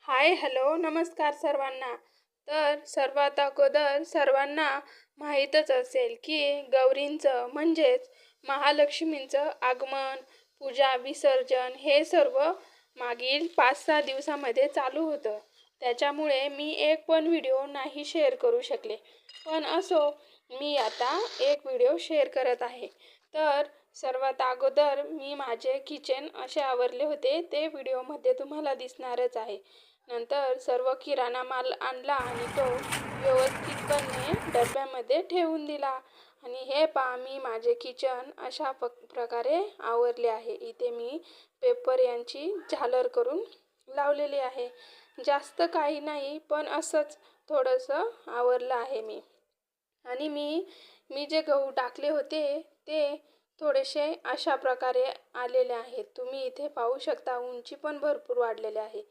Hi hello नमस्कार सर्वांना. तर सर्वात अगोदर सर्वांना माहीतच असेल की गौरींचं म्हणजेच महालक्ष्मींचं आगमन, पूजा, विसर्जन हे सर्व मागील 5-6 दिवसामध्ये चालू होतं. त्याच्यामुळे मी एक पण व्हिडिओ नाही शेअर करू शकले. पण असो, मी आता एक व्हिडिओ शेअर करत आहे. तर सर्वात अगोदर मी माझे किचन असे आवरले होते, ते व्हिडिओमध्ये तुम्हाला दिसणारच आहे. नंतर सर्व किराणा माल आणला आणि तो व्यवस्थितपणे डब्यामध्ये ठेवून दिला. आणि हे पहा, मी माझे किचन अशा प्रकारे आवरले आहे. इथे मी पेपर यांची झालर करून लावलेली आहे. जास्त काही नाही, पण असंच थोडंसं आवरलं आहे मी. आणि मी मी जे गहू टाकले होते ते थोडेसे अशा प्रकारे आलेले आहेत. तुम्ही इथे पाहू शकता, उंची पण भरपूर वाढलेली आहे.